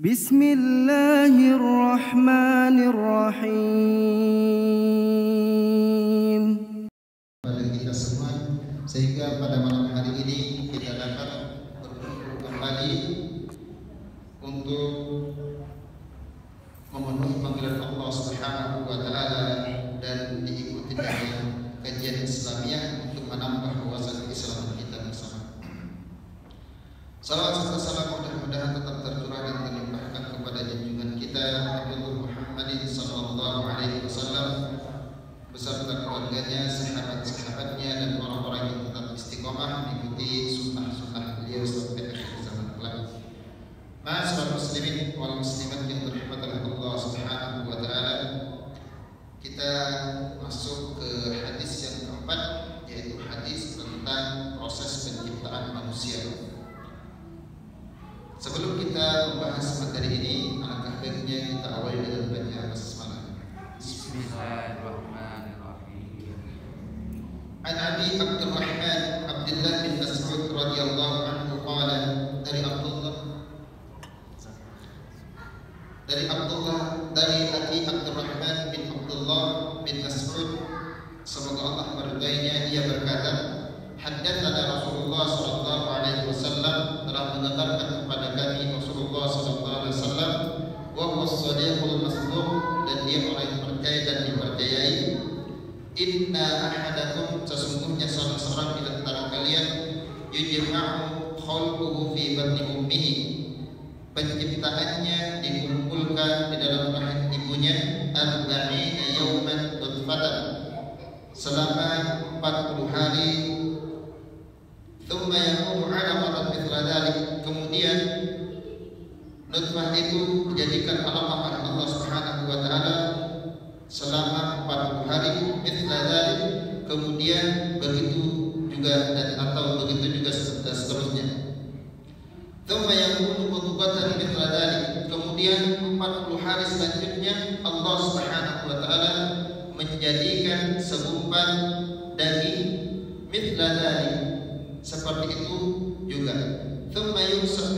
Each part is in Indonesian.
Bismillahirrahmanirrahim. Pada kita semua, sehingga pada malam hari ini kita dapat berkumpul kembali untuk memenuhi panggilan Allah Subhanahu wa taala dan diikuti dengan kajian Islamiyah untuk menambah wawasan Islam kita bersama. Salawat serta salam mudah-mudahan tetap tercurah dan terlimpahkan kepada junjungan kita Nabi Muhammad sallallahu alaihi wasallam beserta keluarganya, sahabat-sahabatnya dan orang-orang yang tetap istiqomah mengikuti sunnah-sunnah beliau sampai akhir zaman kelak. Ma'asyiral muslimin wal muslimat yang dirahmati oleh Allah Subhanahu wa taala. Kita masuk ke hadis yang keempat, yaitu hadis tentang proses penciptaan manusia. Sebelum kita membahas materi ini, alangkah baiknya kita awali dengan baca basmalah. Bismillahirrahmanirrahim. An Abi Abdurrahman Abdullah bin Mas'ud radhiyallahu anhu qala, dari Abi Abdurrahman bin Abdullah bin Mas'ud, semoga Allah meridainya, dia berkata, haddatsana Rasulullah sallallahu alaihi wasallam, telah mengabarkan kepada kami Rasulullah sallallahu alaihi wasallam, wa huwa as-sadiqul masduq, dan dia orang yang percaya dan dipercayai. Inna ahadakum, sesungguhnya salah seorang di antara kalian, yujma'u khalquhu fi batni ummihi, penciptaannya dikumpulkan di dalam rahim ibunya, arba'ina yawman nutfatan, selama 40 hari. Thumma yakunu 'alaqatan mithla dzalik, kemudian nutfah itu dijadikan alaqah oleh Allah Subhanahu wa taala selama 40 hari, mithla dzalik, kemudian begitu juga dan atau begitu juga seterusnya. Thumma yakunu mudghatan mithla dzalik, kemudian 40 hari selanjutnya Allah Subhanahu wa taala menjadikan segumpal daging, mithla dzalik, seperti itu juga. Thumma yursal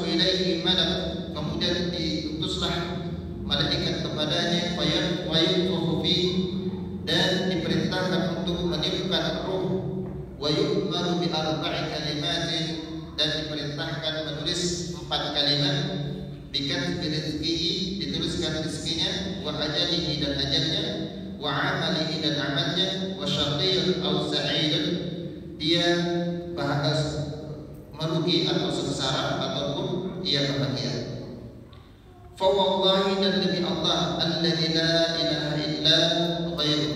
ilaihi malak, kemudian diutuslah malaikat kepadanya, fayunfukhu fi, dan diperintahkan untuk meniupkan ruh, wa yu'maru bi arba'i kalimatin, dan diperintahkan menulis 4 kalimat, bikatbi rizqihi, dituliskan rezekinya, wa ajalihi, dan ajalnya, wa amalihi, dan amalnya, wa syaqiyyun aw sa'idun, dia merugi atau sengsara ataupun ia bahagia. Fa wallahi, dan demi Allah, alladzi la ilaha illa ghairuh,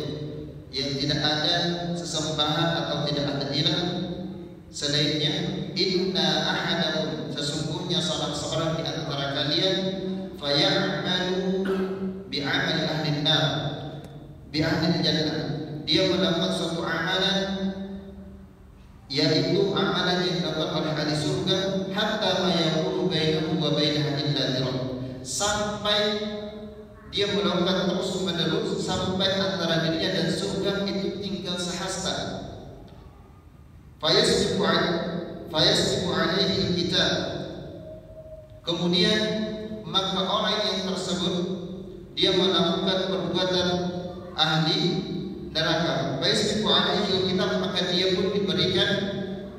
yang tidak ada sesembahan atau tidak ada ilah selainnya, inna ahadakum, sesungguhnya salah seorang di antara kalian, fayamalu bi'amali ahli nar, bi ahli jannah, dia melakukan suatu amalan, yaitu amalan yang dilakukan oleh ahli surga, hatta ma yakunu bainahu wa bainaha illa dhira', sampai dia melakukan terus menerus sampai antara dirinya dan surga itu tinggal sehasta. Fayasbiqu alaihi kitab, kemudian maka orang yang tersebut dia melakukan perbuatan ahli neraka. Fayasbiqu alaihi kitab, maka dia pun diberikan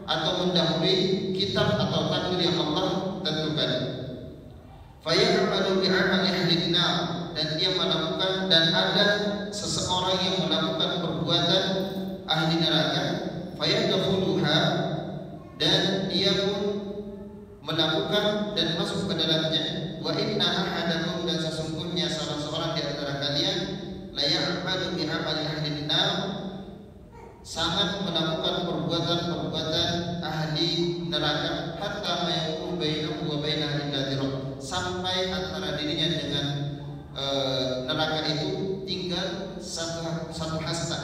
atau mendahului kitab atau takdir yang Allah tentukan. Fayamalu bi'amali ahli nar, dan dia melakukan, dan ada seseorang yang melakukan perbuatan ahli neraka, fayadkhuluha, dan dia pun melakukan dan masuk ke dalamnya. Wa inna ahadakum, dan sesungguhnya salah seorang di antara kalian, la ya'malu bi'amali ahli nar, sangat melakukan perbuatan-perbuatan ahli neraka, hatta ma yakunu bainahu wa bainaha illa dhira', sampai antara dirinya dengan neraka itu tinggal satu hasta.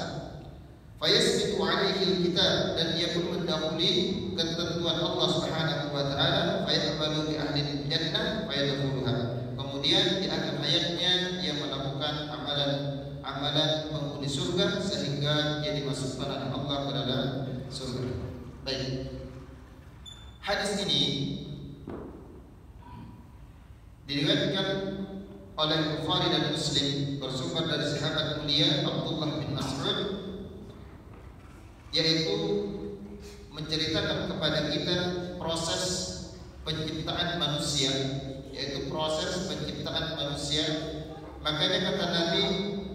Fayasbiqu alaihi kitab, dan dia pun mendahului ketentuan Allah Subhanahu wa taala, fayamalu bi ahli jannah fayadkhuluha, kemudian di akhir hayatnya dia melakukan amalan penghuni surga sehingga dia dimasukkan oleh Allah ke dalam surga. Baik. Hadis ini Diriwayatkan oleh Bukhari dan Muslim bersumber dari sahabat mulia Abdullah bin Mas'ud, yaitu menceritakan kepada kita proses penciptaan manusia, yaitu proses penciptaan manusia. Makanya kata Nabi,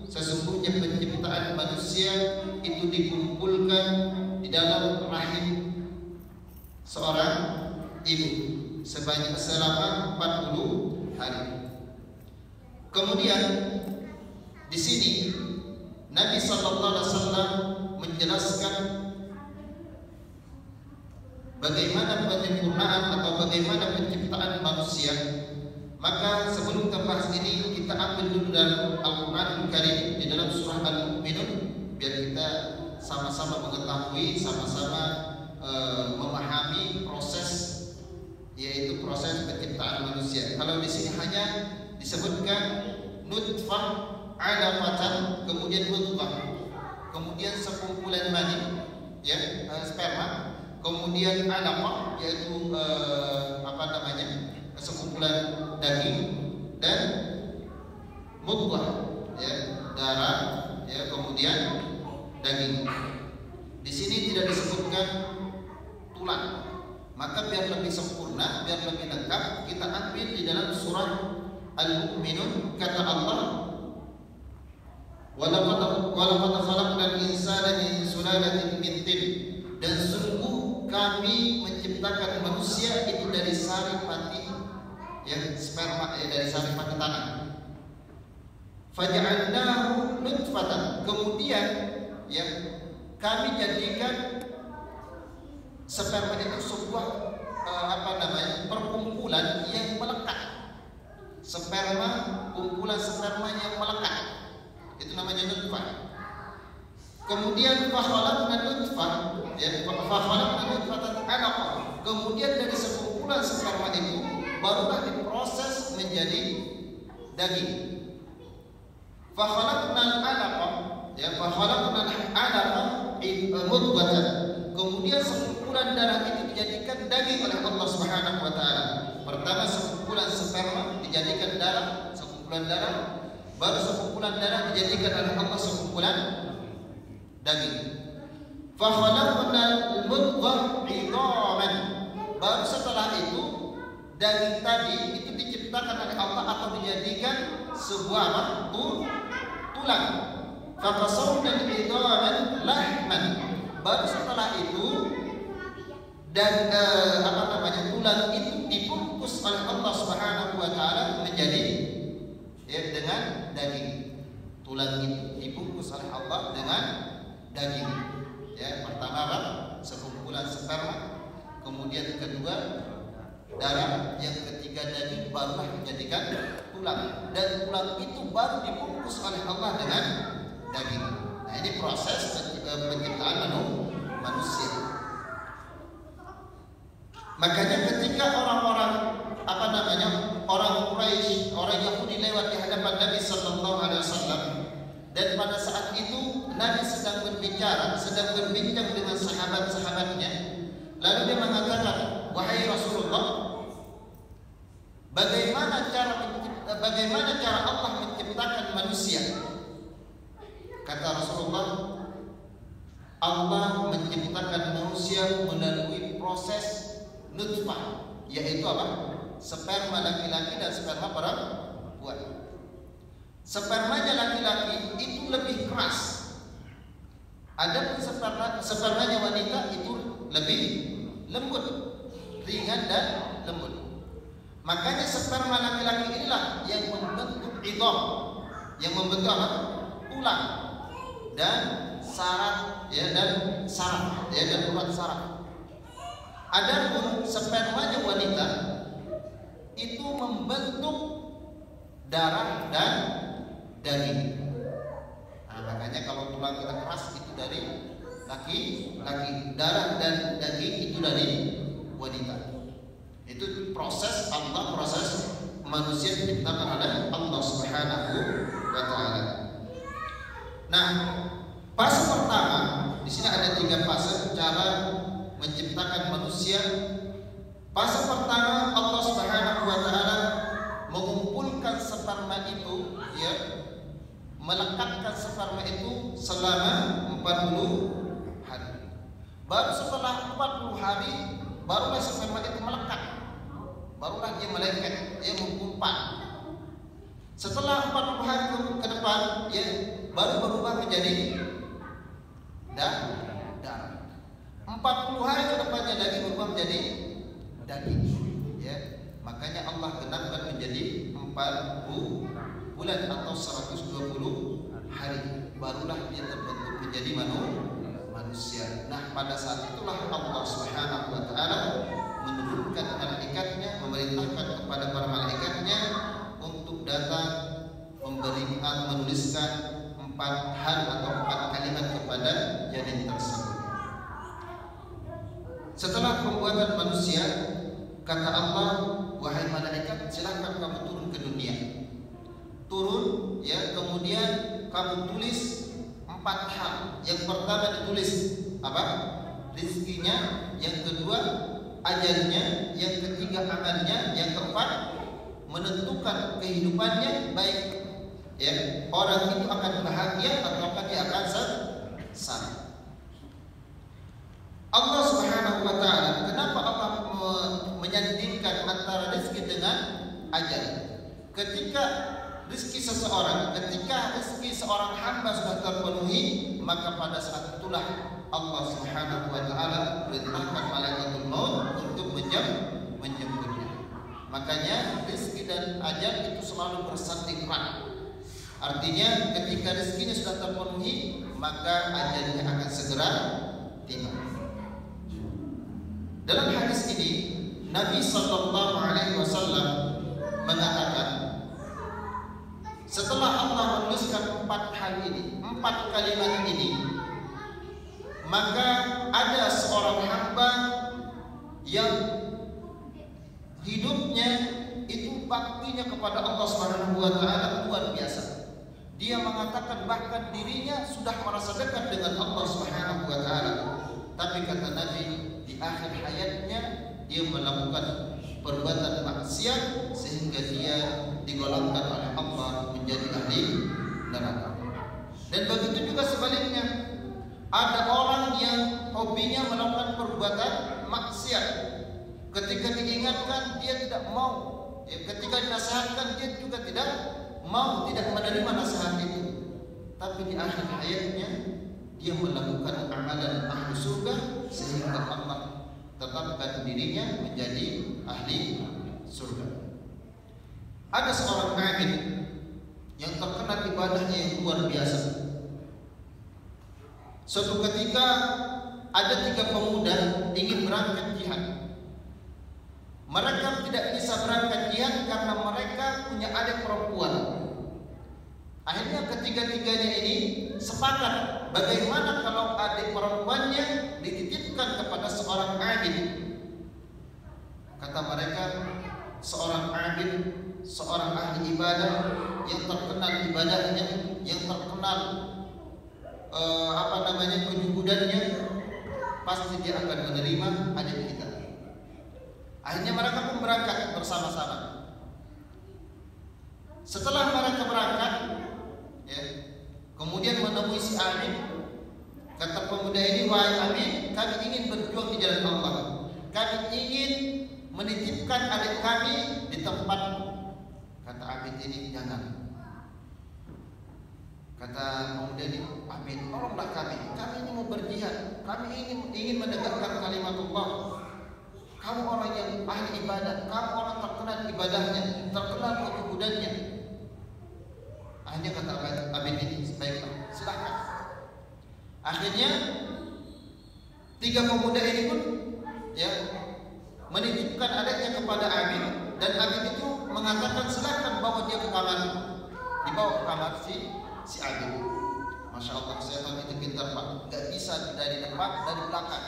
sesungguhnya penciptaan manusia itu dikumpulkan di dalam rahim seorang ibu selama 40 hari. Kemudian di sini Nabi sallallahu alaihi wasallam menjelaskan bagaimana penyempurnaan atau bagaimana penciptaan manusia. Maka sebelum kita bahas ini, kita ambil dulu dalam Al-Quranul Karim di dalam surah Al-Mu'minun, biar kita sama-sama mengetahui, sama-sama memahami proses, yaitu proses penciptaan manusia. Kalau di sini hanya disebutkan nutfah, alaqatan, kemudian mudghah, kemudian sekumpulan mani, ya, sperma, kemudian alaqah, yaitu sekumpulan daging, dan mudghah, ya, darah, ya, kemudian daging. Di sini tidak disebutkan tulang. Maka biar lebih sempurna, biar lebih lengkap, kita ambil di dalam surah Al-Mu'minun, kata Allah, walaqad khalaqnal insana min sulalatin min tin, dan sungguh kami menciptakan manusia itu dari sari pati, ya, sperma, ya, dari sari pati tanah. Faja'alnahu nutfatan, kemudian, ya, kami jadikan sperma itu sebuah perkumpulan yang melekat. Sperma, kumpulan sperma yang melekat, itu namanya nutfah. Kemudian fakhalaqna nutfah, ya, fakhalaqna nutfatan 'alaqah. Kemudian dari sekumpulan sperma itu barulah diproses menjadi daging. Fakhalaqna 'alaqah, ya, fakhalaqna 'alaqah mudghatan. Kemudian sekumpulan darah itu dijadikan daging oleh Allah Subhanahu wa taala. Pertama sekumpulan sperma dijadikan darah, sekumpulan darah, baru sekumpulan darah dijadikan oleh Allah sekumpulan daging. Fa khalaqnal mudghah 'idhaman. Baru setelah itu daging tadi itu diciptakan oleh Allah atau dijadikan sebuah tulang. Fa qasawna 'idhaman lahman. Baru setelah itu dan tulang itu dibungkus oleh Allah Subhanahu wa taala menjadi, ya, dengan daging. Tulang itu dibungkus oleh Allah dengan daging. Ya, pertama apa? Sekumpulan sperma, kemudian kedua darah, yang ketiga daging, barulah menjadikan tulang, dan tulang itu baru dibungkus oleh Allah dengan daging. Nah, ini proses penciptaan manusia. Makanya ketika orang-orang orang Quraisy, orang Yahudi lewat di hadapan Nabi sallallahu alaihi wasallam, dan pada saat itu Nabi sedang berbincang dengan sahabat-sahabatnya, lalu dia mengatakan, wahai Rasulullah, bagaimana cara Allah menciptakan manusia? Kata Rasulullah, Allah menciptakan manusia melalui proses nutfah, yaitu apa? Sperma laki-laki dan sperma perempuan. Spermanya laki-laki itu lebih keras, adapun spermanya wanita itu lebih lembut, ringan dan lembut. Makanya sperma laki-laki inilah yang membentuk idham, yang membentuk apa? Tulang dan saraf, ya, dan saraf, ya, dan urat saraf. Adapun spermanya wanita itu membentuk darah dan daging. Nah, makanya kalau tulang kita keras itu dari laki-laki, darah dan daging itu dari wanita. Itu proses Allah, proses manusia diciptakan oleh Allah Subhanahu wa taala. Nah, fase pertama, di sini ada 3 fase cara menciptakan manusia. Fase pertama, Allah Subhanahu wa taala hari. Baru setelah 40 hari barulah sperma itu melekat. Barulah dia melengket, dia mengumpat. Setelah 40 hari ke depan, ya baru berubah menjadi darah. 40 hari ke depannya lagi berubah menjadi daging. Ya, makanya Allah genapkan menjadi 40 bulan atau 120 hari. Barulah dia terbentuk menjadi manusia. Nah, pada saat itulah Allah Subhanahu wa taala menurunkan malaikatnya, memerintahkan kepada para malaikatnya untuk datang menuliskan 4 hal atau 4 kalimat kepada janin tersebut. Setelah pembuatan manusia, kata Allah, wahai malaikat, silakan kamu turun ke dunia. Turun, ya, kemudian kamu tulis 4 hal. Yang pertama ditulis apa? Rizkinya. Yang kedua ajalnya. Yang ketiga amalnya. Yang keempat menentukan kehidupannya, baik ya orang itu akan bahagia ataukah dia akan sesat. Allah Subhanahu wa taala, kenapa Allah menyandingkan antara rezeki dengan ajal? Ketika rezeki seseorang, ketika rezeki seorang hamba sudah terpenuhi, maka pada saat itulah Allah Subhanahu wa taala perintahkan malaikatul maut untuk menjemputnya. Makanya rezeki dan ajal itu selalu bersanding erat. Artinya ketika rezekinya sudah terpenuhi, maka ajalnya akan segera tiba. Dalam hadis ini Nabi sallallahu alaihi wasallam mengatakan, setelah Allah menuliskan 4 hal ini, 4 kalimat ini, maka ada seorang hamba yang hidupnya itu baktinya kepada Allah Subhanahu wa taala luar biasa. Dia mengatakan bahkan dirinya sudah merasa dekat dengan Allah Subhanahu wa taala. Tapi kata Nabi, di akhir hayatnya dia melakukan perbuatan maksiat sehingga dia digolongkan oleh Allah menjadi ahli neraka. Dan begitu juga sebaliknya, ada orang yang hobinya melakukan perbuatan maksiat. Ketika diingatkan dia tidak mau, ya, ketika dinasihatkan dia juga tidak mau, tidak menerima nasihat itu. Tapi di akhir hayatnya dia melakukan amalan ahli surga sehingga Allah tetapkan dirinya menjadi ahli surga. Ada seorang abid yang terkenal ibadahnya yang luar biasa. Suatu ketika ada 3 pemuda ingin berangkat jihad. Mereka tidak bisa berangkat jihad karena mereka punya adik perempuan. Akhirnya ketiga-tiganya ini sepakat bagaimana kalau adik perempuannya dititipkan kepada seorang abid. Kata mereka, seorang abid, seorang ahli ibadah yang terkenal ibadahnya, yang terkenal kejuhudannya, pasti dia akan menerima adik kita. Akhirnya mereka pun berangkat bersama-sama. Setelah mereka berangkat, ya, kemudian menemui si Amin. Kata pemuda ini, wahai Amin, kami ingin berjuang di jalan Allah. Kami ingin menitipkan adik kami di tempatmu. Kata Amin ini, jangan. Kata pemuda ini, Amin, tolonglah kami. Kami ini mau berjihad. Kami ingin menegakkan kalimat Allah. Kamu orang yang ahli ibadah, kamu orang terkenal ibadahnya, terkenal kejuhudannya. Akhirnya kata Abid ini, baiklah, silakan. Akhirnya 3 pemuda ini pun ya menitipkan adiknya kepada Abid, dan Abid itu mengatakan silakan bawa dia ke kamar. Dibawa ke kamar si Abid. Masya Allah, setan itu pintar Pak. Gak bisa dari depan, dari belakang.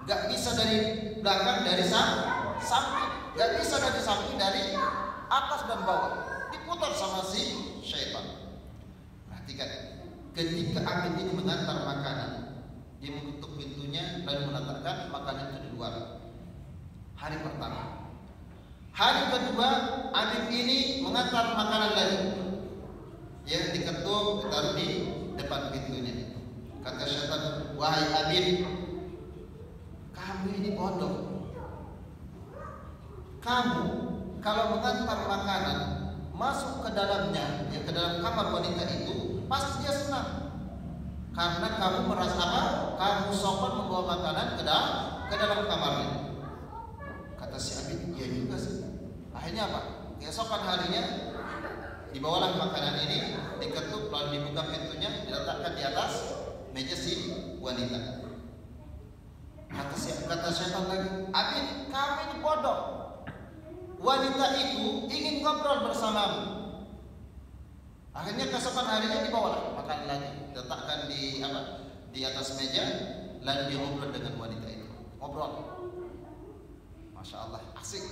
Gak bisa dari belakang, dari samping. Gak bisa dari samping, dari atas dan bawah. Diputar sama si syaitan. Perhatikan, ketika Abid ini mengantar makanan, dia menutup pintunya lalu menantarkan makanan itu di luar. Hari pertama. Hari kedua, Abid ini mengantar makanan lagi, yang diketuk, ditaruh di depan pintunya. Kata syaitan, wahai Abid, kamu ini bodoh. Kamu kalau mengantar makanan masuk ke dalamnya, ya ke dalam kamar wanita itu, pasti dia senang. Karena kamu merasa apa? Kamu sopan membawa makanan ke dalam kamarnya. Kata si Abid, iya juga sih. Akhirnya apa? Keesokan harinya dibawalah makanan ini, diketuk lalu dibuka pintunya, diletakkan di atas meja si wanita. Kata syaitan lagi, Abid, kamu ini bodoh. Wanita itu ingin ngobrol bersamamu. Akhirnya keesokan harinya dibawalah makanan lagi, diletakkan di atas meja, lalu dia ngobrol dengan wanita itu. Ngobrol, Masya Allah, asik.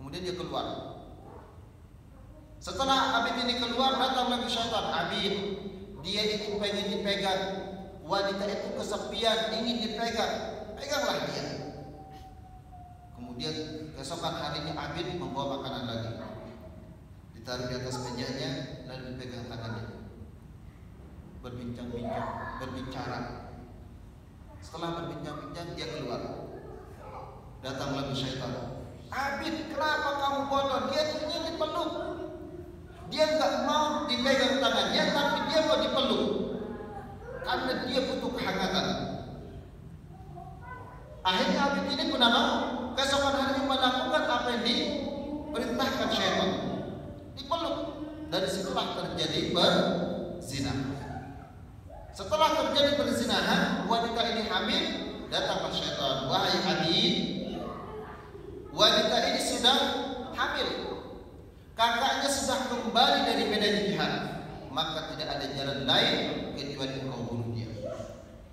Kemudian dia keluar. Setelah Abid ini keluar, datang lagi syaitan. Abid, dia itu pengen dipegang. Wanita itu kesepian, ingin dipegang. Peganglah dia. Kemudian keesokan harinya Abid membawa makanan lagi, ditaruh di atas mejanya, lalu dipegang tangannya. Berbincang-bincang, berbicara. Setelah berbincang-bincang, dia keluar. Datang lagi syaitan. Abid, kenapa kamu bodoh? Dia ingin dipeluk. Dia nggak mau dipegang tangannya, tapi dia mau dipeluk karena dia butuh kehangatan. Akhirnya Abid ini pun mau. Keesokan harinya melakukan apa yang diperintahkan syaitan, dipeluk. Dari situlah terjadi berzina. Setelah terjadi perzinahan, wanita ini hamil. Datanglah syaitan, wahai Abid, wanita ini sudah hamil, kakaknya sudah kembali dari medan jihad, maka tidak ada jalan lain kecuali engkau bunuh dia.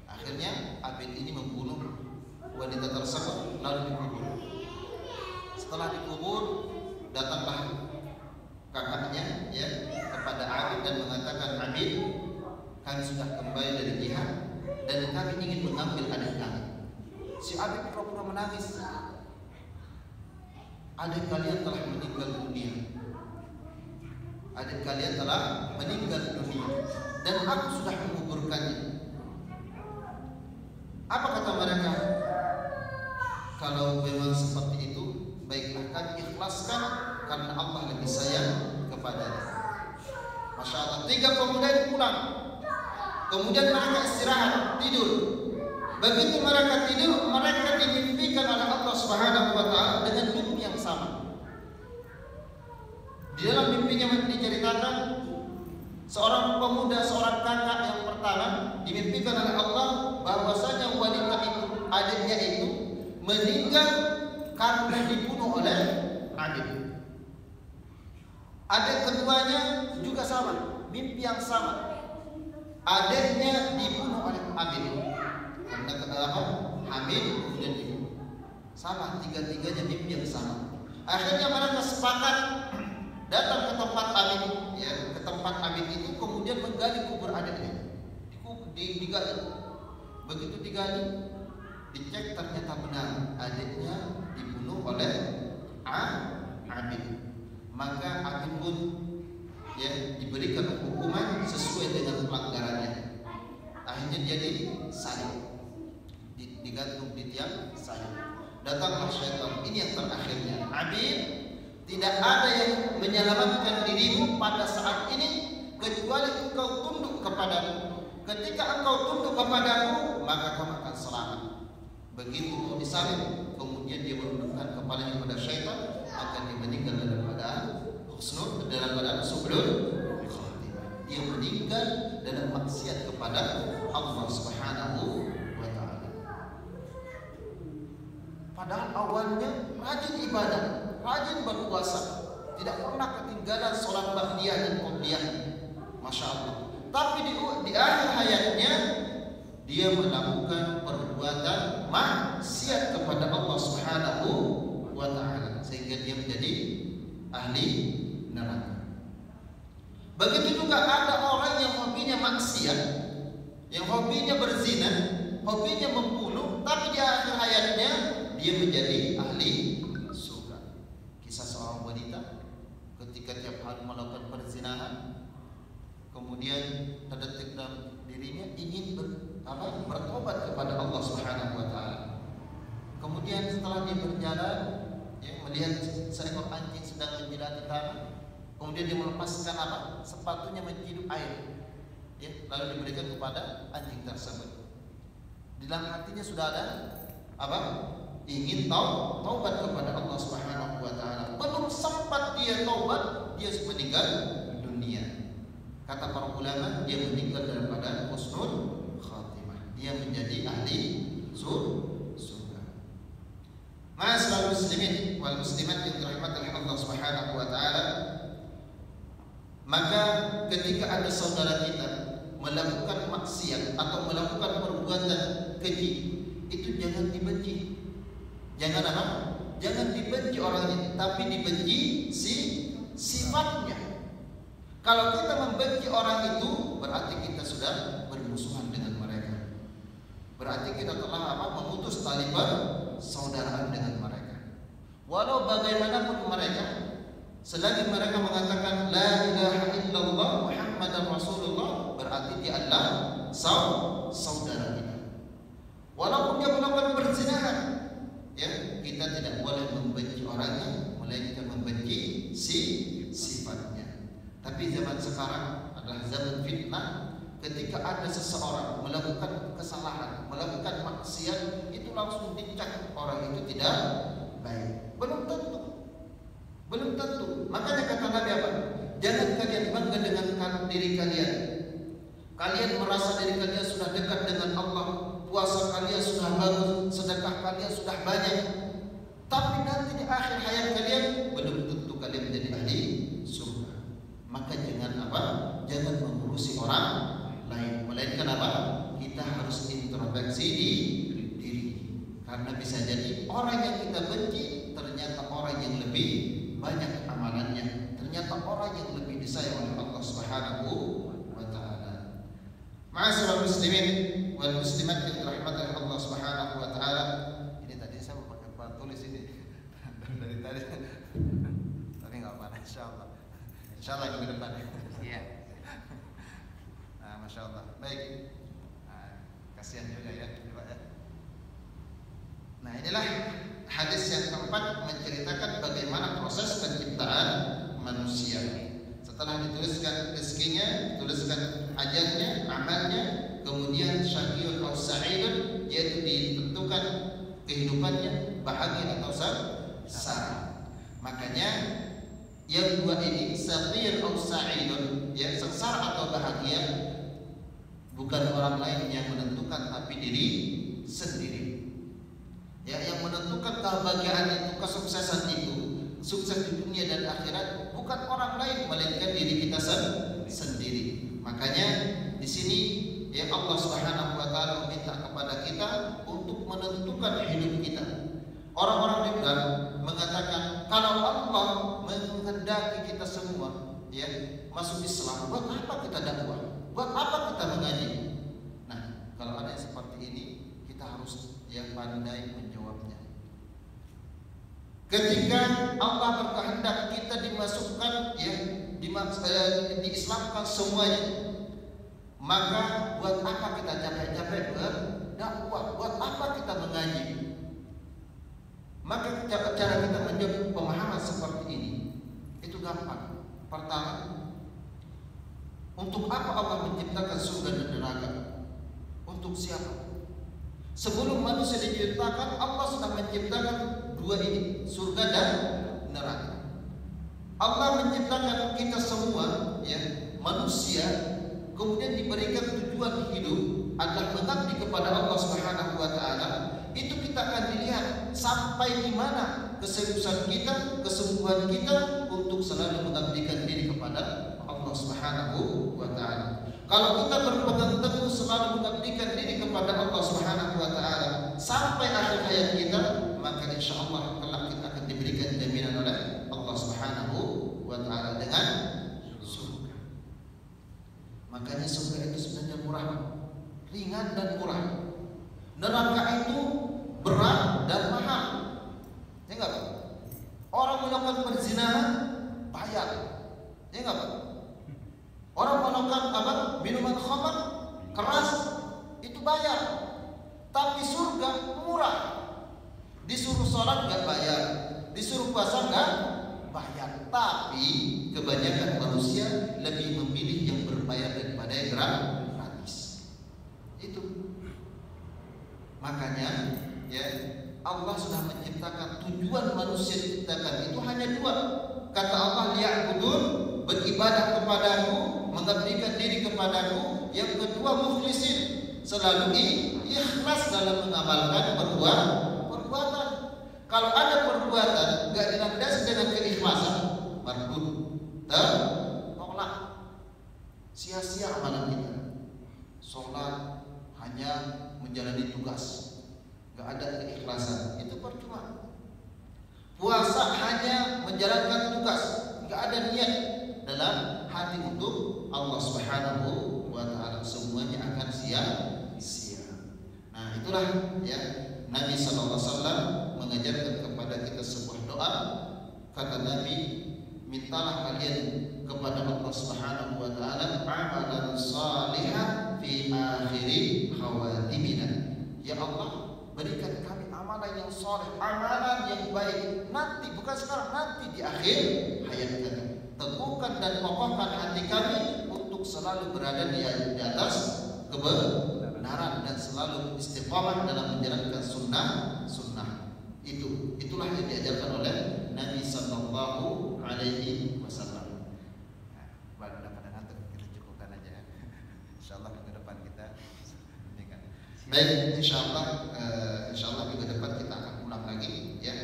Akhirnya Abid ini membunuh wanita tersebut lalu dikubur. Setelah dikubur, datanglah kakaknya ya kepada Abid dan mengatakan, Abid, kami sudah kembali dari jihad dan kami ingin mengambil adik kami. Si Abid pura-pura menangis. Adik kalian telah meninggal dunia. Adik kalian telah meninggal dunia dan aku sudah menguburkannya. Apa kata mereka? Kalau memang seperti itu, baiklah, kami ikhlaskan karena Allah lebih sayang kepadanya. Masya Allah. 3 pemuda ini pulang. Kemudian mereka istirahat, tidur. Begitu mereka tidur, mereka dimimpikan oleh Allah Subhanahu wa Ta'ala dengan mimpi yang sama. Di dalam mimpinya diceritakan seorang pemuda, seorang kakak yang pertama dimimpikan oleh Allah bahwasanya wanita itu, adiknya itu meninggal karena dibunuh oleh adik. Adik keduanya juga sama, mimpi yang sama. Adiknya dibunuh oleh adik. Karena hamil kemudian dibunuh. Sama, tiga-tiganya mimpi yang sama. Akhirnya mereka sepakat datang ke tempat Abid, ya, ke tempat Abid itu, kemudian menggali kubur adiknya. Digali. Begitu digali, dicek ternyata benar adiknya dibunuh oleh Abid. Maka Abid pun ya diberikan hukuman sesuai dengan pelanggarannya. Akhirnya dia disalib, digantung di tiang salib. Datanglah syaitan. Ini yang terakhirnya. Abid, tidak ada yang menyelamatkan dirimu pada saat ini kecuali engkau tunduk kepadaku. Ketika engkau tunduk kepadaku, maka kamu akan selamat. Begitu mau disalib, kemudian dia menundukkan kepalanya pada syaitan, akan dia meninggal dalam keadaan husnul, dalam keadaan su'ul khatimah. Dia meninggal dalam maksiat kepada Allah Subhanahu wa Ta'ala. Padahal awalnya rajin ibadah, rajin berpuasa, tidak pernah ketinggalan sholat ba'diyah dan qobliyah. Masya Allah. Tapi di akhir hayatnya dia melakukan perbuatan maksiat kepada Allah Subhanahu wa Ta'ala, sehingga dia menjadi ahli neraka. Begitu juga ada orang yang hobinya maksiat, yang hobinya berzina, hobinya membunuh, tapi di akhir hayatnya dia menjadi ahli surga. Kisah seorang wanita ketika tiap hari melakukan perzinahan, kemudian terdetik dalam dirinya ingin bertobat kepada Allah Subhanahu wa taala. Kemudian setelah dia berjalan, melihat seekor anjing sedang menjilati tanah, kemudian dia melepaskan sepatunya menciduk air, lalu diberikan kepada anjing tersebut. Di dalam hatinya sudah ada ingin taubat kepada Allah Subhanahu wa taala. Belum sempat dia taubat, dia meninggal dunia. Kata para ulama, dia meninggal daripada husnul khatimah. Dia menjadi ahli surga. Ma'asyiral muslimin wal muslimat yang dirahmati oleh Allah Subhanahu wa taala, maka ketika ada saudara kita melakukan maksiat atau melakukan perbuatan keji, itu jangan dibenci. Jangan Jangan dibenci orangnya, tapi dibenci sifatnya. Kalau kita membenci orang itu, berarti kita sudah bermusuhan dengan mereka. Berarti kita telah memutus tali persaudaraan dengan mereka. Walau bagaimanapun mereka, selagi mereka mengatakan la ilaha illallah Muhammadar Rasulullah, berarti dia adalah saudara kita. Walaupun dia melakukan perzinahan, kita tidak boleh membenci orangnya, melainkan membenci sifatnya. Tapi zaman sekarang adalah zaman fitnah. Ketika ada seseorang melakukan kesalahan, melakukan maksiat, itu langsung dicap orang itu tidak baik. Belum tentu. Makanya kata Nabi jangan kalian bangga dengan diri kalian. Kalian merasa diri kalian sudah dekat dengan Allah, puasa kalian sudah bagus, sedekah kalian sudah banyak. Tapi nanti di akhir hayat kalian belum tentu kalian menjadi ahli surga. Maka jangan mengurusi orang lain, melainkan kita harus introspeksi diri. Karena bisa jadi orang yang kita benci ternyata orang yang lebih banyak amalannya, ternyata orang yang lebih disayang oleh Allah Subhanahu wa taala. Ma'asyiral muslimin wal muslimat yang dirahmati oleh Allah Subhanahu wa taala. Ini tadi saya mau pakai tulis ini dari tadi. Tapi enggak apa-apa, insyaallah. Insyaallah minggu depan. Iya. Nah, masyaallah. Baik. Nah, kasihan juga ya, Pak ya. Nah, inilah hadis yang keempat menceritakan bagaimana proses penciptaan manusia. Setelah dituliskan rezekinya, dituliskan ajalnya, amalnya, kemudian syaqiyun atau sa'idun, yaitu ditentukan kehidupannya, bahagia atau sengsara. Makanya yang dua ini, syaqiyun atau sa'idun, sengsara atau bahagia, bukan orang lain yang menentukan, tapi diri sendiri. Yang menentukan kebahagiaan itu, kesuksesan itu, sukses di dunia dan akhirat, bukan orang lain melainkan diri kita sendiri. Makanya di sini Allah Subhanahu wa taala meminta kepada kita untuk menentukan hidup kita. Orang-orang liberal mengatakan kalau Allah menghendaki kita semua masuk Islam, buat apa kita dakwah? Buat apa kita mengaji? Nah, kalau ada yang seperti ini, kita harus pandai menjawabnya. Ketika Allah berkehendak kita dimasukkan diislamkan semuanya, maka buat apa kita capek-capek berdakwah? Buat apa kita mengaji? Maka cara kita menjawab pemahaman seperti ini itu gampang. Pertama, untuk apa Allah menciptakan surga dan neraka? Untuk siapa? Sebelum manusia diciptakan, Allah sudah menciptakan dua ini, surga dan neraka. Allah menciptakan kita semua, manusia, kemudian diberikan tujuan hidup adalah mengabdi kepada Allah Subhanahu wa taala. Itu kita akan dilihat sampai di mana keseriusan kita, kesungguhan kita untuk selalu mengabdikan diri kepada Allah Subhanahu wa taala. Kalau kita berpegang teguh selalu mengabdikan diri kepada Allah Subhanahu wa taala sampai akhir hayat kita, maka insyaallah kelak kita akan diberikan jaminan oleh Allah Subhanahu wa taala dengan surga. Makanya surga itu sebenarnya murah, ringan dan murah. Neraka itu berat dan mahal. Ya enggak, Pak? Orang melakukan perzinahan bayar. Ya enggak, Pak? Orang melakukan minuman khamar keras itu itu bayar. Tapi surga murah. Disuruh sholat nggak bayar, disuruh puasa nggak bayar. Tapi kebanyakan manusia lebih memilih yang berbayar daripada yang gratis. Itu. Makanya ya Allah sudah menciptakan, tujuan manusia diciptakan itu hanya dua. Kata Allah, liya'budun, beribadah kepadaku, mengabdikan diri kepadaku. Yang kedua, mukhlisin, selalu ikhlas dalam mengamalkan perbuatan. Kalau ada perbuatan gak dilandasi dengan keikhlasan, mardud, tertolak, sia-sia amalan kita. Sholat hanya menjalani tugas, gak ada keikhlasan, itu percuma. Puasa hanya menjalankan tugas, gak ada niat dalam hati untuk Allah Subhanahu wa Ta'ala, semuanya akan sia-sia. Nah, itulah ya Nabi SAW mengajarkan kepada kita sebuah doa. Kata Nabi, mintalah kalian kepada Allah Subhanahu wa Ta'ala amalan salihah fi akhiri khawatimina. Ya Allah, berikan kami amalan yang saleh, amalan yang baik nanti, bukan sekarang, nanti di akhir hayat kami. Teguhkan dan kokohkan hati kami untuk selalu berada di atas kebenaran dan selalu istiqamah dalam menjalankan sunnah. Itulah yang diajarkan oleh Nabi Sallallahu Alaihi Wasallam. Pada ngantuk, kita cukupkan aja. Insyaallah minggu depan kita. Baik, insyaallah minggu depan kita akan ulang lagi ya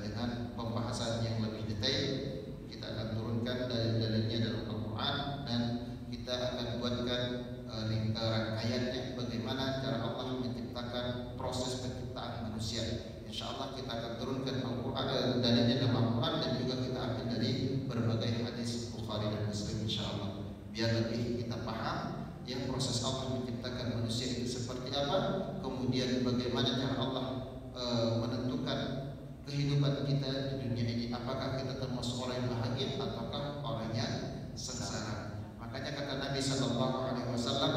dengan pembahasan yang lebih detail. Kita akan turunkan dalil-dalilnya dalam Al-Quran dan kita akan buatkan rangkaiannya bagaimana cara Allah menciptakan proses penciptaan manusia. Insyaallah kita akan turunkan Al-Quran, dalilnya dalam Al-Quran, dan juga kita ambil dari berbagai hadis Bukhari dan Muslim insyaallah, biar lebih kita paham ya proses Allah menciptakan manusia itu seperti apa, kemudian bagaimana cara Allah menentukan kehidupan kita di dunia ini, apakah kita termasuk orang yang bahagia ataukah orang yang sengsara. Makanya kata Nabi Sallallahu Alaihi Wasallam,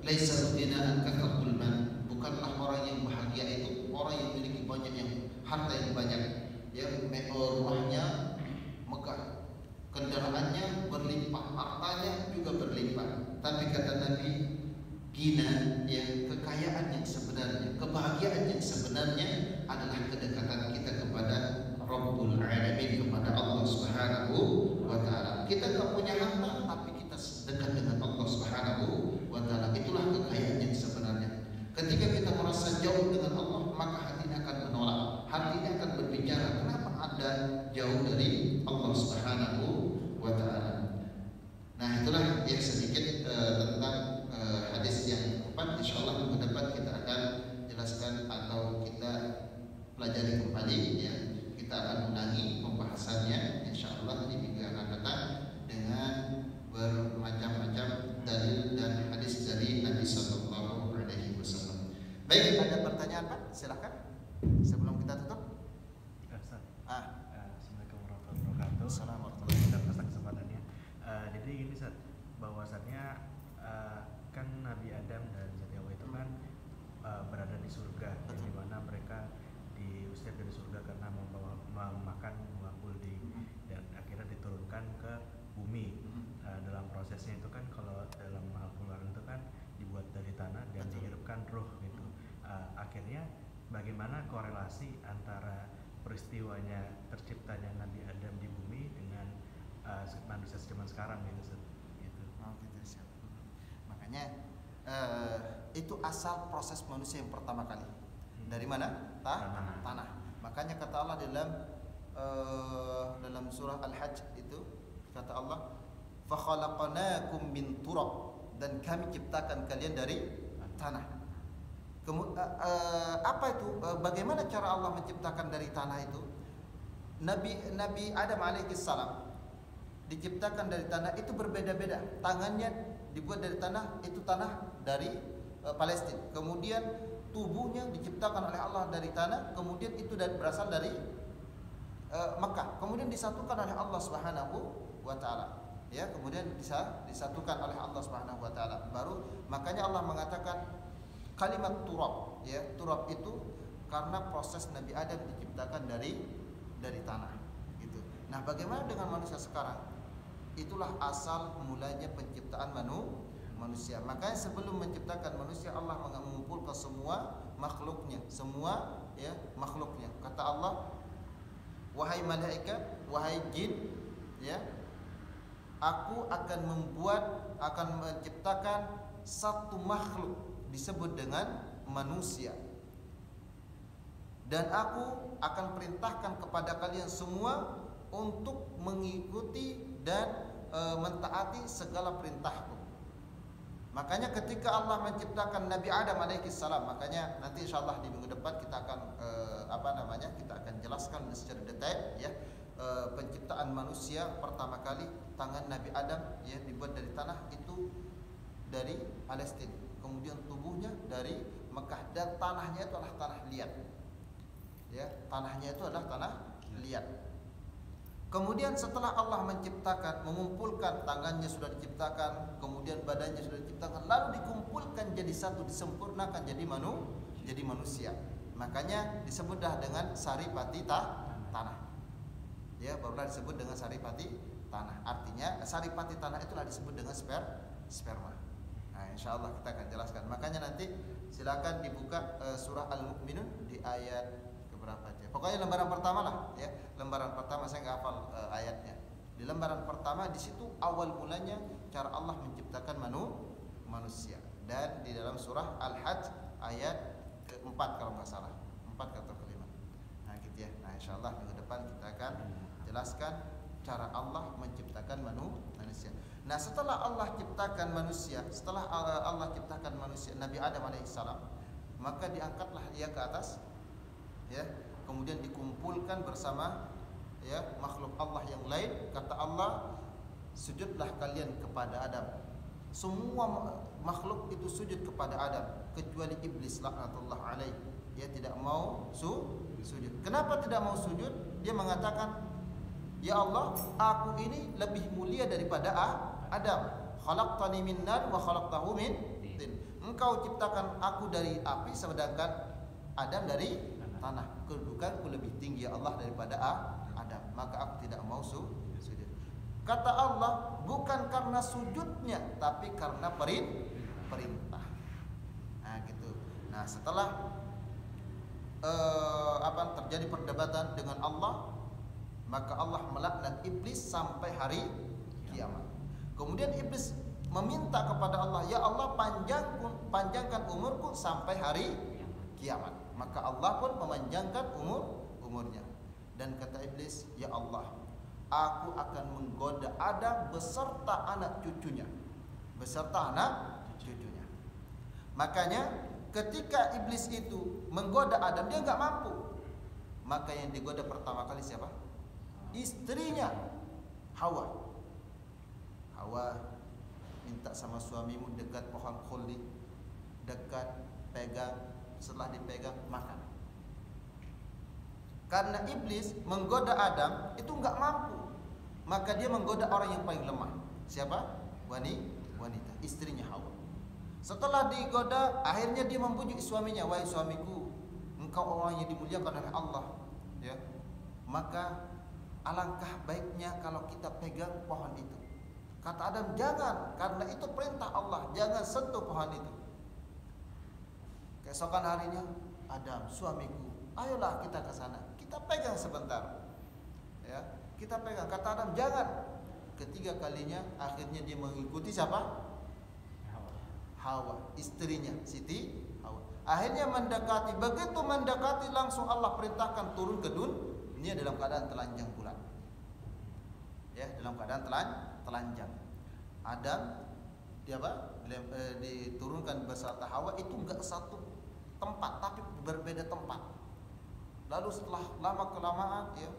laisa ghina an kathratul mal, bukanlah orang yang bahagia itu orang yang memiliki banyak yang harta yang banyak, ya rumahnya megah, kendaraannya berlimpah, hartanya juga berlimpah. Tapi kata Nabi, gina, yang kekayaan yang sebenarnya, kebahagiaan yang sebenarnya adalah kedekatan kita kepada Rabbul Alamin, kepada Allah Subhanahu wa Ta'ala. Kita tak punya harta, tapi kita dekat dengan Allah Subhanahu wa Ta'ala. Itulah kekayaan yang sebenarnya. Ketika kita merasa jauh dengan Allah, maka hatinya akan menolak, hatinya akan berbicara, kenapa Anda jauh dari Allah Subhanahu wa Ta'ala. Nah, itulah yang sedikit tentang hadis yang keempat. Insyaallah minggu depan kita akan jelaskan atau kita pelajari kembali ya. Kita akan ulangi pembahasannya insyaallah di minggu yang akan datang dengan bermacam-macam dalil dan hadis dari Nabi Sallallahu Alaihi Wasallam. Baik, ada pertanyaan Pak? Silakan. Sebelum kita tutup. Assalamualaikum warahmatullahi wabarakatuh. Assalamualaikum. Atas kesempatannya. Jadi ini Ustaz, bahwasannya kan Nabi Adam dan Siti Hawa itu kan berada di surga, di mana mereka diusir dari surga karena memakan buah kuldi dan akhirnya diturunkan ke bumi. Dalam prosesnya itu kan kalau dalam Al-Quran itu kan dibuat dari tanah dan dihirupkan ruh gitu. Akhirnya bagaimana korelasi antara peristiwanya terciptanya Nabi Adam di bumi dengan manusia zaman sekarang gitu. Makanya itu asal proses manusia yang pertama kali. Dari mana? Tanah. Makanya kata Allah dalam surah Al-Hajj itu, kata Allah, fa khalaqnakum min turab, dan kami ciptakan kalian dari tanah. Apa itu? Bagaimana cara Allah menciptakan dari tanah itu? Nabi Adam alaihissalam diciptakan dari tanah itu berbeda-beda. Tangannya dibuat dari tanah, itu tanah dari Palestina. Kemudian tubuhnya diciptakan oleh Allah dari tanah, kemudian itu berasal dari Mekah. Kemudian disatukan oleh Allah Subhanahu wa Ta'ala. ya, kemudian disatukan oleh Allah Subhanahu wa taala. Baru makanya Allah mengatakan kalimat turab, ya. Turab itu karena proses Nabi Adam diciptakan dari tanah, gitu. Nah, bagaimana dengan manusia sekarang? Itulah asal mulanya penciptaan manusia. Makanya sebelum menciptakan manusia, Allah mengumpulkan semua makhluknya, makhluknya. Kata Allah, wahai malaikat, wahai jin, ya, aku akan menciptakan satu makhluk disebut dengan manusia. Dan aku akan perintahkan kepada kalian semua untuk mengikuti dan mentaati segala perintahku. Makanya ketika Allah menciptakan Nabi Adam alaihi salam, makanya nanti insyaallah di minggu depan kita akan kita akan jelaskan secara detail, ya, penciptaan manusia pertama kali. Tangan Nabi Adam, ya, dibuat dari tanah, itu dari Palestina. Kemudian tubuhnya dari Mekah, dan tanahnya itu adalah tanah liat. Ya, tanahnya itu adalah tanah liat. Kemudian setelah Allah menciptakan, mengumpulkan, tangannya sudah diciptakan, kemudian badannya sudah diciptakan, lalu dikumpulkan jadi satu, disempurnakan jadi manusia. Makanya disebut dah dengan saripati tanah. Ya, barulah disebut dengan saripati tanah. Artinya saripati tanah itulah disebut dengan sperma. Nah, insyaallah kita akan jelaskan. Makanya nanti silakan dibuka surah Al-Mu'minun di ayat berapa aja. Pokoknya lembaran pertama lah, ya. Lembaran pertama saya nggak hafal ayatnya. Di lembaran pertama di situ awal mulanya cara Allah menciptakan manusia. Dan di dalam surah Al-Hajj ayat keempat kalau nggak salah, 4 atau kelima. Nah, gitu ya. Nah, insyaallah minggu depan kita akan jelaskan cara Allah menciptakan manusia. Nah, setelah Allah ciptakan manusia, Nabi Adam alaihissalam, maka diangkatlah ia ke atas, ya, kemudian dikumpulkan bersama, ya, makhluk Allah yang lain. Kata Allah, sujudlah kalian kepada Adam. Semua makhluk itu sujud kepada Adam kecuali iblis laknatullah alaih. Dia tidak mau sujud. Kenapa tidak mau sujud? Dia mengatakan, ya Allah, aku ini lebih mulia daripada Adam. Khalaqtani min nar wa khalaqtahu min tin. Engkau ciptakan aku dari api, sedangkan Adam dari tanah. Kedudukanku lebih tinggi, ya Allah, daripada Adam. Maka aku tidak mau sujud. Kata Allah, bukan karena sujudnya, tapi karena perintah. Nah, gitu. Nah, setelah terjadi perdebatan dengan Allah, maka Allah melaknat iblis sampai hari kiamat. Kemudian iblis meminta kepada Allah, ya Allah, panjangkan umurku sampai hari kiamat. Maka Allah pun memanjangkan umurnya. Dan kata iblis, ya Allah, aku akan menggoda Adam beserta anak cucunya. Makanya ketika iblis itu menggoda Adam, dia nggak mampu. Maka yang digoda pertama kali siapa? Istrinya, Hawa. Minta sama suamimu dekat pohon khuldi, dekat, pegang, setelah dipegang makan. Karena iblis menggoda Adam itu nggak mampu, maka dia menggoda orang yang paling lemah. Siapa? Wanita, istrinya Hawa. Setelah digoda, akhirnya dia membujuk suaminya, wahai suamiku, engkau orang yang dimuliakan oleh Allah, ya. Maka alangkah baiknya kalau kita pegang pohon itu. Kata Adam, jangan, karena itu perintah Allah, jangan sentuh pohon itu. Keesokan harinya, Adam, suamiku, ayolah kita ke sana, kita pegang sebentar, ya, kita pegang. Kata Adam, jangan. Ketiga kalinya, akhirnya dia mengikuti siapa? Hawa, istrinya, Siti Hawa. Akhirnya mendekati, begitu mendekati langsung Allah perintahkan turun ke dunia dalam keadaan telanjang pula. Ya, dalam keadaan telanjang. Adam diturunkan beserta Hawa itu enggak satu tempat, tapi berbeda tempat. Lalu setelah lama kelamaan, ya,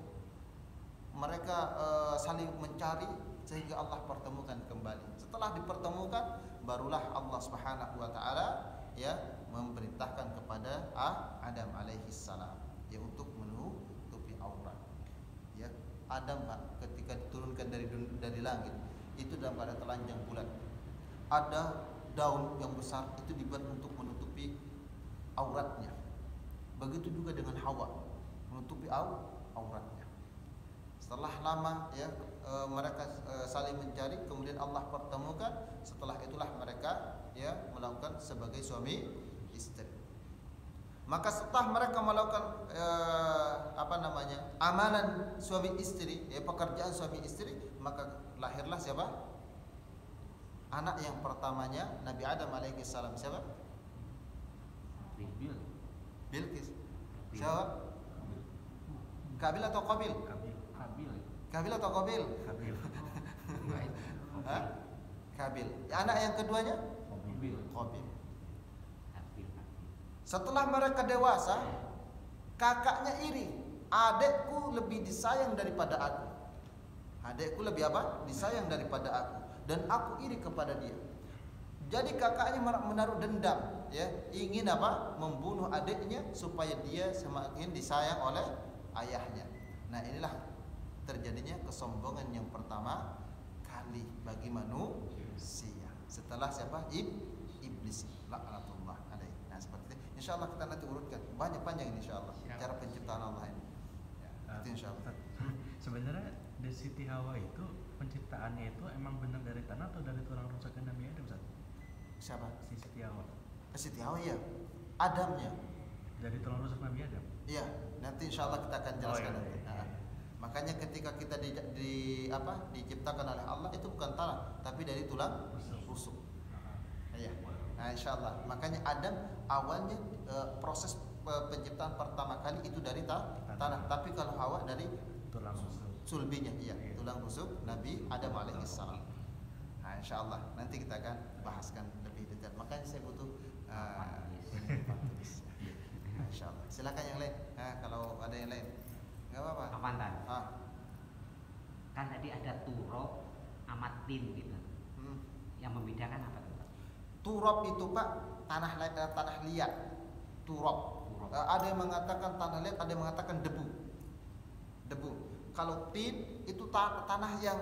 mereka saling mencari sehingga Allah pertemukan kembali. Setelah dipertemukan, barulah Allah Subhanahu wa taala, ya, memerintahkan kepada Adam alaihi salam, ya, untuk menutupi aurat. Ya, Adam, Pak, ketika diturunkan dari langit, itu dalam keadaan telanjang bulat. Ada daun yang besar itu dibuat untuk menutupi auratnya. Begitu juga dengan Hawa, menutupi auratnya. Setelah lama ya mereka saling mencari, kemudian Allah pertemukan. Setelah itulah mereka ya melakukan sebagai suami istri. Maka setelah mereka melakukan amalan suami istri, ya pekerjaan suami istri, maka lahirlah siapa? Anak yang pertamanya Nabi Adam alaihi salam, siapa? Bilqis. Siapa? Kabil atau Qabil? Kabil atau Qabil? Kabil. Anak yang keduanya? Qabil. Setelah mereka dewasa, kakaknya iri. Adekku lebih disayang daripada aku. Adekku lebih apa? Disayang daripada aku. Dan aku iri kepada dia. Jadi kakaknya menaruh dendam, ya, ingin apa? Membunuh adiknya supaya dia semakin disayang oleh ayahnya. Nah, inilah terjadinya kesombongan yang pertama kali bagi manusia. Setelah siapa? Iblis. Laknatullah alaihi. Nah, seperti itu. Insyaallah kita nanti urutkan. Panjang ini insyaallah. Cara penciptaan Allah ini. Ya, itu insyaallah. Sebenarnya dari Siti Hawa itu penciptaannya itu emang benar dari tanah atau dari tulang rusaknya Nabi Adam, Ustaz? Siapa? Si Siti Hawa. Siti Hawa ya. Adamnya. Dari tulang rusuk Nabi Adam. Iya, nanti insyaallah kita akan jelaskan iya, nanti. iya. Nah, makanya ketika kita diciptakan oleh Allah itu bukan tanah, tapi dari tulang rusuk. Iya. Nah, insyaallah. Makanya Adam awalnya proses penciptaan pertama kali itu dari tanah, tapi kalau Hawa dari Tulang rusuk. Sulbinya, iya, tulang rusuk Nabi Adam alaihissalam. Nah, insyaallah nanti kita akan bahaskan lebih detail. Makanya saya butuh tulis. Nah, insyaallah. Silakan yang lain. Nah, kalau ada yang lain, nggak apa-apa. Kapan? Kan tadi ada turab, amatin gitu. Yang membedakan apa tuh? Turab itu Pak tanah liat. Turab. Ada yang mengatakan tanah liat, ada yang mengatakan debu. Kalau tin itu tanah liat.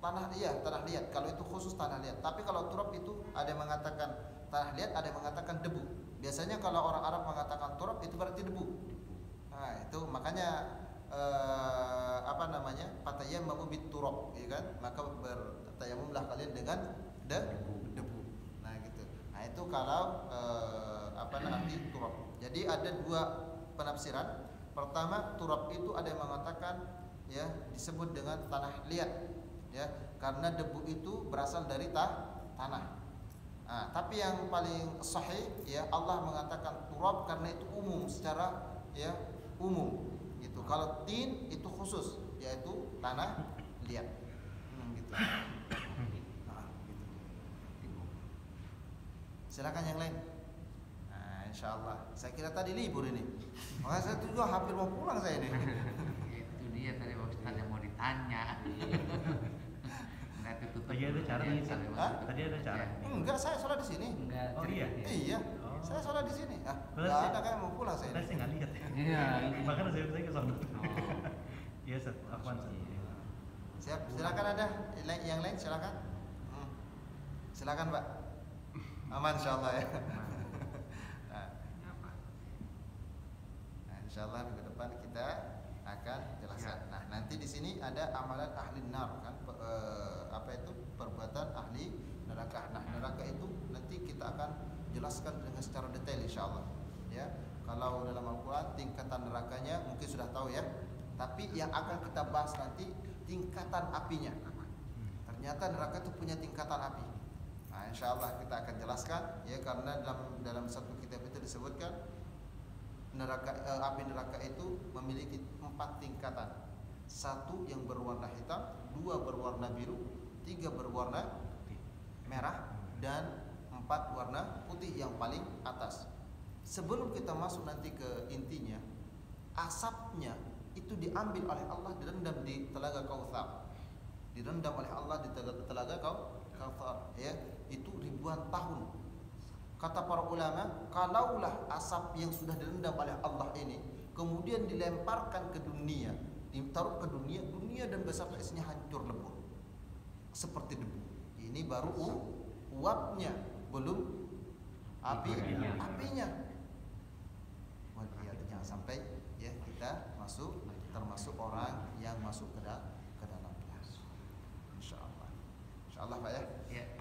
Kalau itu khusus tanah liat. Tapi kalau turab itu ada yang mengatakan tanah liat, ada yang mengatakan debu. Biasanya kalau orang Arab mengatakan turab itu berarti debu. Nah, itu makanya fatayammamu bit turab, ya kan? Maka bertayamumlah kalian dengan debu. Nah, gitu. Nah, itu kalau arti turab. Jadi ada dua penafsiran. Pertama, turab itu ada yang mengatakan ya disebut dengan tanah liat, ya, karena debu itu berasal dari tanah. Nah, tapi yang paling sahih ya Allah mengatakan turab karena itu umum, secara ya umum gitu. Kalau tin itu khusus, yaitu tanah liat. Gitu. Nah, gitu. Silakan yang lain. Nah, insyaallah. Saya kira tadi libur ini. Makanya saya juga hampir mau pulang saya ini. Itu dia tadi Pak Ustaz yang mau ditanya. Tadi ada cara nih. Tadi ada cara. Enggak, saya sholat di sini. Enggak. Oh iya. Iya. Oh. Saya sholat di sini. Enggak ada kayak mau pulang saya. Saya nggak lihat. Iya. Makanya saya ke sana. Oh. Iya, Ustaz. Afwan, Ustaz. Siap, silakan ada yang lain silakan. Silakan, Pak. Aman insyaallah ya. Nah, insyaallah minggu depan kita akan jelaskan. Nah, nanti di sini ada amalan ahli nar kan, perbuatan ahli neraka. Nah, neraka itu nanti kita akan jelaskan dengan secara detail insyaallah. Ya, kalau dalam Al-Qur'an tingkatan nerakanya mungkin sudah tahu ya. Tapi yang akan kita bahas nanti tingkatan apinya. Ternyata neraka itu punya tingkatan api. Nah, insyaallah kita akan jelaskan ya, karena dalam satu kitab itu disebutkan api neraka itu memiliki 4 tingkatan. 1 yang berwarna hitam, 2 berwarna biru, 3 berwarna merah, dan 4 warna putih yang paling atas. Sebelum kita masuk nanti ke intinya, asapnya itu diambil oleh Allah, direndam di telaga Kautsar. Direndam oleh Allah di telaga Kautsar, ya, itu ribuan tahun. Kata para ulama, kalaulah asap yang sudah direndam oleh Allah ini kemudian dilemparkan ke dunia, ditaruh ke dunia dan beserta isinya hancur lebur. seperti debu. Ini baru uapnya, belum apinya. Jangan sampai ya kita termasuk orang yang masuk ke dalamnya. Insyaallah Pak ya.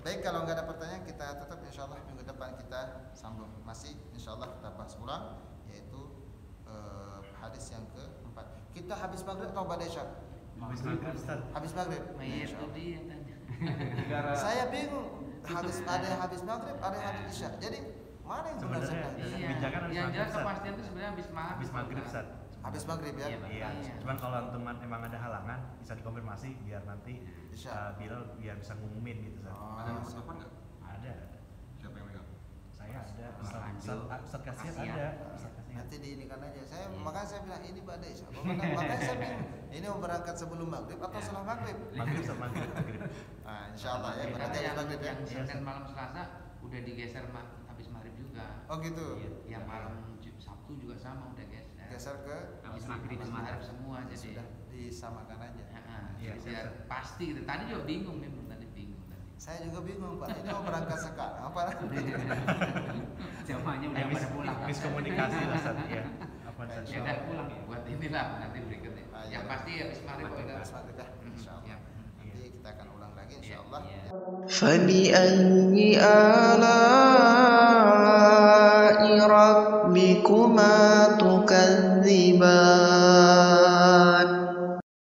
Baik, kalau nggak ada pertanyaan kita tutup, insyaallah minggu depan kita sambung. Masih insyaallah kita bahas ulang, yaitu hadis yang keempat. Kita habis maghrib atau ba'da isya? Habis maghrib, Ustaz. Habis maghrib. Insyaallah. Saya bingung. Ada yang habis maghrib, ada yang habis isya. Jadi mana yang benar Sebenarnya sebenarnya? kebijakan habis Yang maghrib, jelas Ustaz. kepastian itu sebenarnya Habis maghrib, Ustaz. Habis maghrib ya. Iya. Cuman kalau antum emang ada halangan bisa dikonfirmasi biar nanti Bilal biar bisa ngumumin gitu, Ustaz. Ada nomor telepon nggak? Ada. Siapa yang megang? Saya ada. Ustaz Kasihan Kasihan. ada. Ustaz Kasihan. Nanti diinikan aja. Makanya saya bilang ini ba'da isya. Makanya saya bingung. Ini mau berangkat sebelum maghrib atau setelah maghrib? Maghrib, Ustaz, maghrib. Nah, insyaallah ya. Karena Berarti habis yang maghrib ya. Senin malam Selasa udah digeser habis maghrib juga. Oh gitu. Yang malam Sabtu juga sama udah geser. Geser ke Habis maghrib Habis maghrib semua jadi. sudah disamakan aja. Iya, Jadi biar Ustaz. pasti gitu. Tadi juga bingung nih, tadi. Saya juga bingung Pak. Ini mau berangkat sekarang apa? Jamaahnya udah pada pulang. Miskomunikasi lah, Ustaz. Ya. Apa Ustaz? Ya udah pulang buat inilah nanti berikutnya. Yang pasti habis maghrib Habis udah. maghrib ya. Insyaallah. Nanti kita akan ulang lagi insyaallah. فبأي آلاء ربكما تكذبان